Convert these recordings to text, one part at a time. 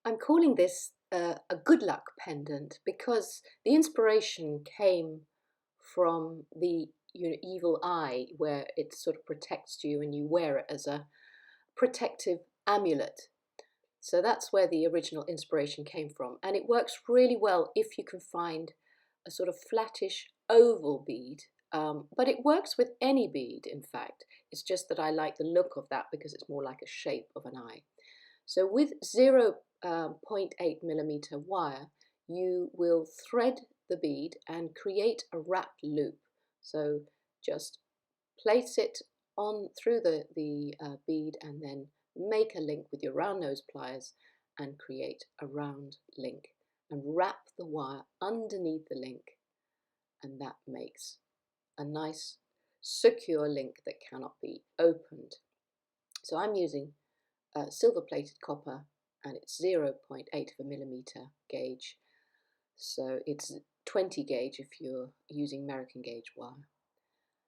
I'm calling this a good luck pendant because the inspiration came from the evil eye, where it sort of protects you and you wear it as a protective amulet. So that's where the original inspiration came from, and it works really well if you can find a sort of flattish oval bead. But it works with any bead, in fact. It's just that I like the look of that because it's more like a shape of an eye. So with 0.8 millimeter wire, you will thread the bead and create a wrapped loop. So just place it on through the bead and then make a link with your round nose pliers and create a round link and wrap the wire underneath the link, and that makes a nice secure link that cannot be opened. So I'm using silver plated copper, and it's 0.8 of a millimeter gauge, so it's 20 gauge if you're using American gauge wire.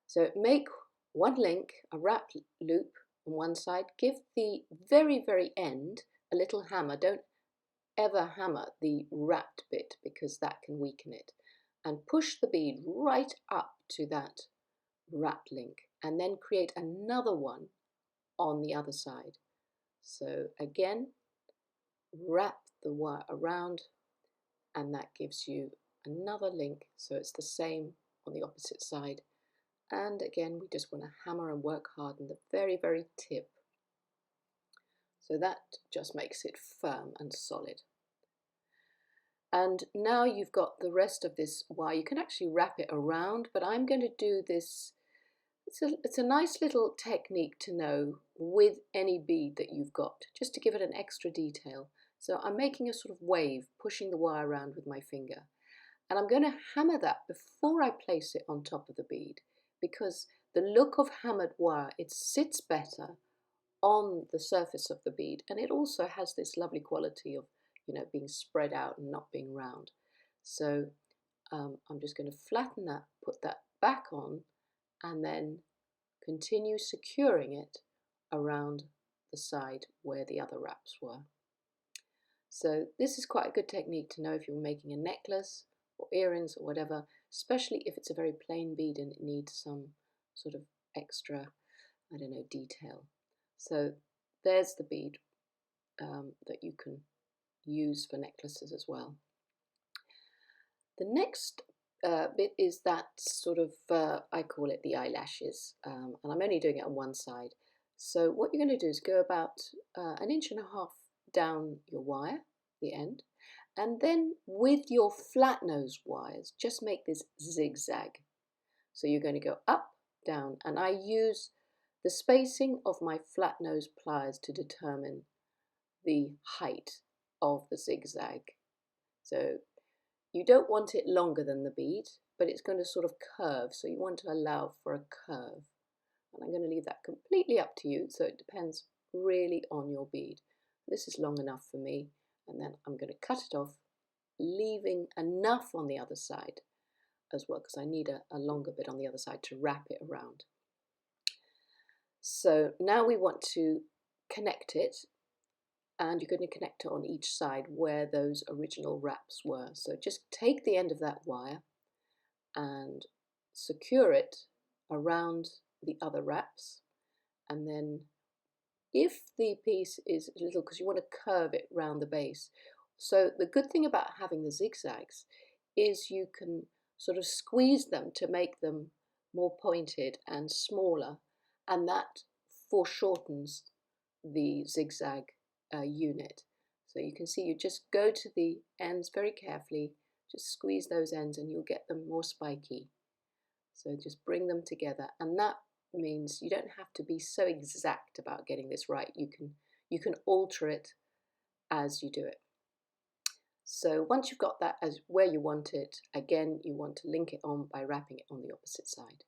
So make one link, a wrap loop on one side, give the very end a little hammer. Don't ever hammer the wrapped bit because that can weaken it, and push the bead right up to that wrap link and then create another one on the other side. So again, wrap the wire around and that gives you another link, so it's the same on the opposite side. And again, we just want to hammer and work hard on the very tip. So that just makes it firm and solid. And now you've got the rest of this wire. You can actually wrap it around, but I'm going to do this. It's a nice little technique to know with any bead that you've got, just to give it an extra detail. So I'm making a sort of wave, pushing the wire around with my finger. And I'm going to hammer that before I place it on top of the bead, because the look of hammered wire, it sits better on the surface of the bead, and it also has this lovely quality of, being spread out and not being round. So I'm just going to flatten that, put that back on, and then continue securing it around the side where the other wraps were. So this is quite a good technique to know if you're making a necklace or earrings or whatever, especially if it's a very plain bead and it needs some sort of extra, detail. So there's the bead that you can use for necklaces as well. The next bit is that sort of, I call it the eyelashes, and I'm only doing it on one side. So what you're going to do is go about 1.5 inches down your wire, the end, and then with your flat nose wires, just make this zigzag. So you're going to go up, down, and I use the spacing of my flat nose pliers to determine the height of the zigzag. So you don't want it longer than the bead, but it's going to sort of curve, so you want to allow for a curve. And I'm going to leave that completely up to you, so it depends really on your bead. This is long enough for me, and then I'm going to cut it off, leaving enough on the other side as well, because I need a longer bit on the other side to wrap it around. So now we want to connect it, and you're going to connect it on each side where those original wraps were. So just take the end of that wire and secure it around the other wraps, and then if the piece is little, because you want to curve it round the base. So the good thing about having the zigzags is you can sort of squeeze them to make them more pointed and smaller, and that foreshortens the zigzag unit. So you can see you just go to the ends very carefully, just squeeze those ends and you'll get them more spiky. So just bring them together, and that means you don't have to be so exact about getting this right. You can alter it as you do it. So once you've got that as where you want it, again you want to link it on by wrapping it on the opposite side.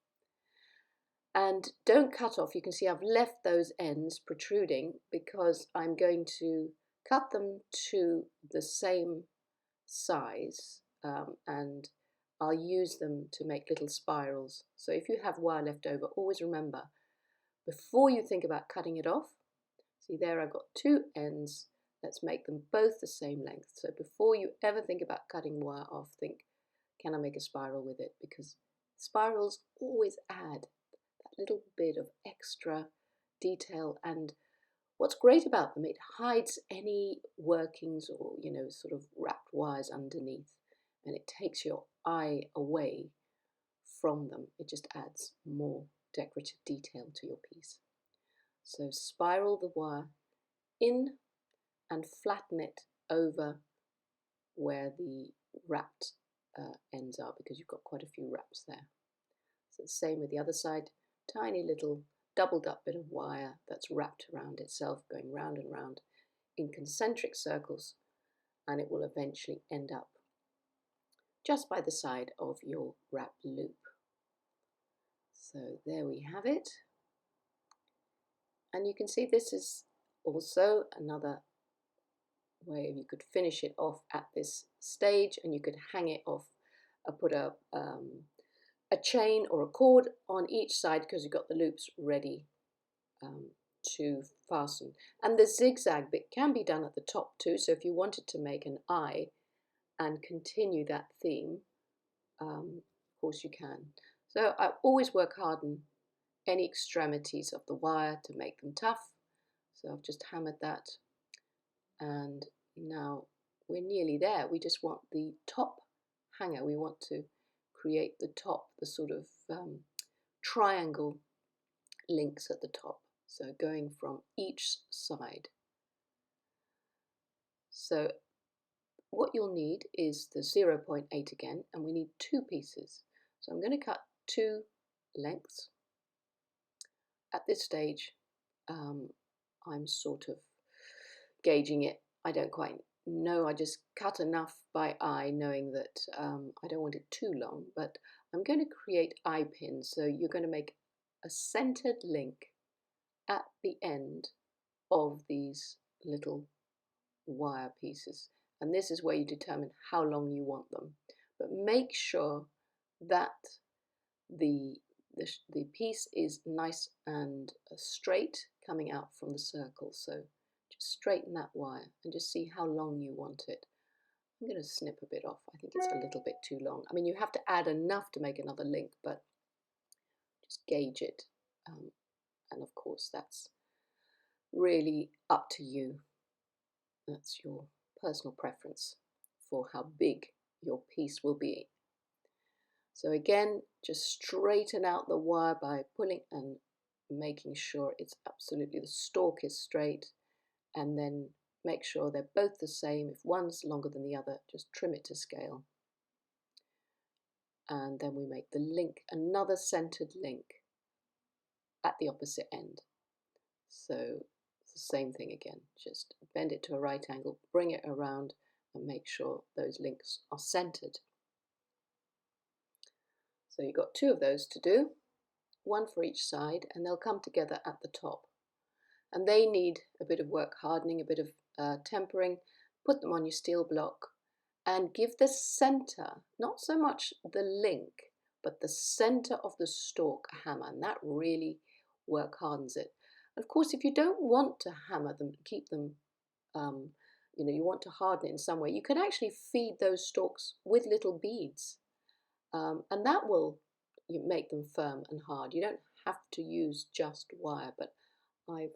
And don't cut off. You can see I've left those ends protruding because I'm going to cut them to the same size, and I'll use them to make little spirals. So if you have wire left over, always remember, before you think about cutting it off, see there I've got two ends let's make them both the same length. So before you ever think about cutting wire off, think, can I make a spiral with it? Because spirals always add that little bit of extra detail, and what's great about them, it hides any workings or, sort of wrapped wires underneath, and it takes your eye away from them. It just adds more decorative detail to your piece. So spiral the wire in and flatten it over where the wrapped ends are, because you've got quite a few wraps there. So the same with the other side, tiny little doubled up bit of wire that's wrapped around itself, going round and round in concentric circles, and it will eventually end up just by the side of your wrapped loop. So there we have it. And you can see this is also another way you could finish it off at this stage, and you could hang it off, put a chain or a cord on each side, because you've got the loops ready to fasten. And the zigzag bit can be done at the top too, so if you wanted to make an eye and continue that theme, of course you can. So I always work hard on any extremities of the wire to make them tough. So I've just hammered that, and now we're nearly there. We just want the top hanger. We want to create the top, the sort of triangle links at the top, so going from each side. So what you'll need is the 0.8 again, and we need 2 pieces. So I'm going to cut 2 lengths. At this stage, I'm sort of gauging it. I don't quite know. I just cut enough by eye, knowing that I don't want it too long, but I'm going to create eye pins. So you're going to make a centered link at the end of these little wire pieces, and this is where you determine how long you want them. But make sure that the piece is nice and straight coming out from the circle. So just straighten that wire and just see how long you want it. I'm going to snip a bit off. I think it's a little bit too long. I mean, you have to add enough to make another link, but just gauge it. And of course, that's really up to you. That's your personal preference for how big your piece will be. So again, just straighten out the wire by pulling and making sure it's absolutely, the stalk is straight, and then make sure they're both the same. If one's longer than the other, just trim it to scale. And then we make the link, another centered link at the opposite end. So it's the same thing again, just bend it to a right angle, bring it around, and make sure those links are centered. So you've got 2 of those to do, 1 for each side, and they'll come together at the top. And they need a bit of work hardening, a bit of tempering. Put them on your steel block and give the center, not so much the link, but the center of the stalk a hammer, and that really work hardens it. Of course, if you don't want to hammer them, keep them, you want to harden it in some way, you can actually feed those stalks with little beads. And that will make them firm and hard. You don't have to use just wire, but I've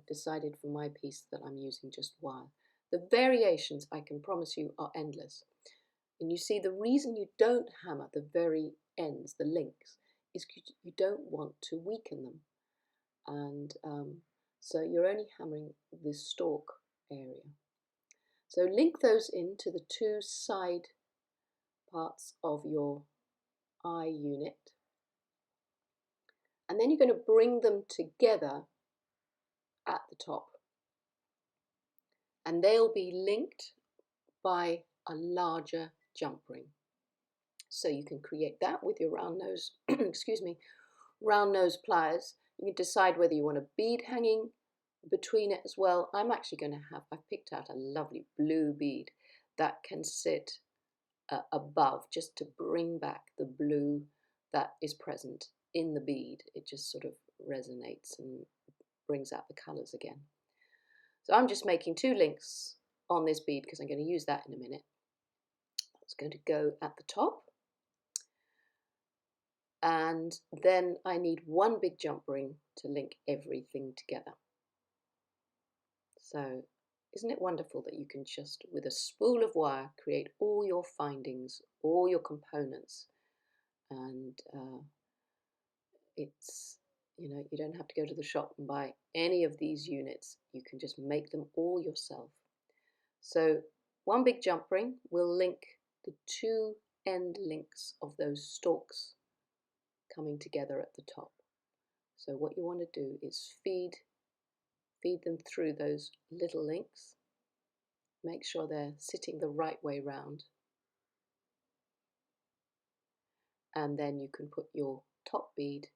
decided for my piece that I'm using just wire. The variations, I can promise you, are endless. And you see, the reason you don't hammer the very ends, the links, is you don't want to weaken them. And so you're only hammering the stalk area. So link those into the 2 side parts of your eye unit, and then you're going to bring them together at the top, and they'll be linked by a larger jump ring. So you can create that with your round nose excuse me, round nose pliers. You can decide whether you want a bead hanging between it as well. I'm actually going to have, I've picked out a lovely blue bead that can sit above, just to bring back the blue that is present in the bead. It just sort of resonates and brings out the colours again. So I'm just making 2 links on this bead because I'm going to use that in a minute. It's going to go at the top, and then I need 1 big jump ring to link everything together. So isn't it wonderful that you can just, with a spool of wire, create all your findings, all your components, and it's, you don't have to go to the shop and buy any of these units. You can just make them all yourself. So 1 big jump ring will link the 2 end links of those stalks coming together at the top. So what you want to do is feed them through those little links. Make sure they're sitting the right way round. And then you can put your top bead,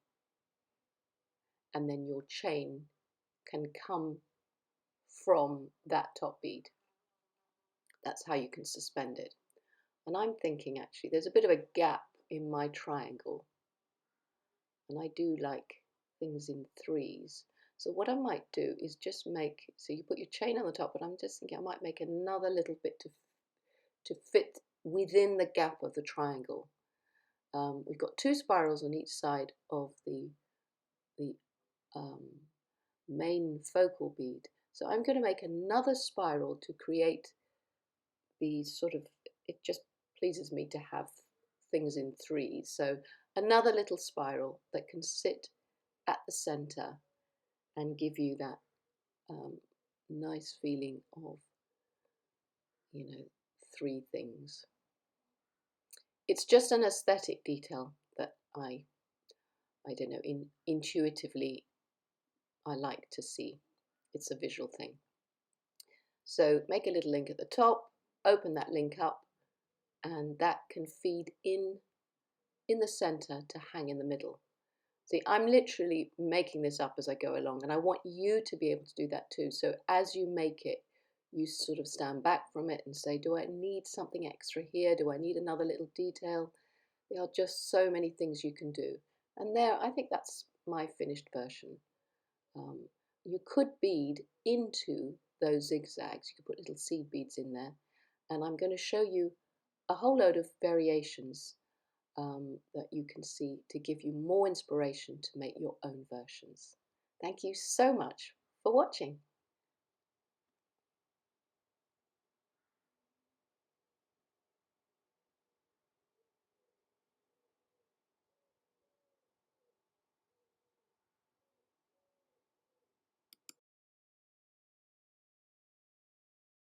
and then your chain can come from that top bead. That's how you can suspend it. And I'm thinking actually there's a bit of a gap in my triangle, and I do like things in 3s. So what I might do is just make, so you put your chain on the top, but I'm just thinking I might make another little bit to fit within the gap of the triangle. We've got 2 spirals on each side of the main focal bead. So I'm going to make another spiral to create the sort of, it just pleases me to have things in 3s. So another little spiral that can sit at the center and give you that nice feeling of, 3 things. It's just an aesthetic detail that I don't know, intuitively I like to see. It's a visual thing. So make a little link at the top, open that link up, and that can feed in the center to hang in the middle. See, I'm literally making this up as I go along, and I want you to be able to do that too. So as you make it, you sort of stand back from it and say, do I need something extra here? Do I need another little detail? There are just so many things you can do. And there, I think that's my finished version. You could bead into those zigzags. You could put little seed beads in there. And I'm going to show you a whole load of variations that you can see to give you more inspiration to make your own versions. Thank you so much for watching.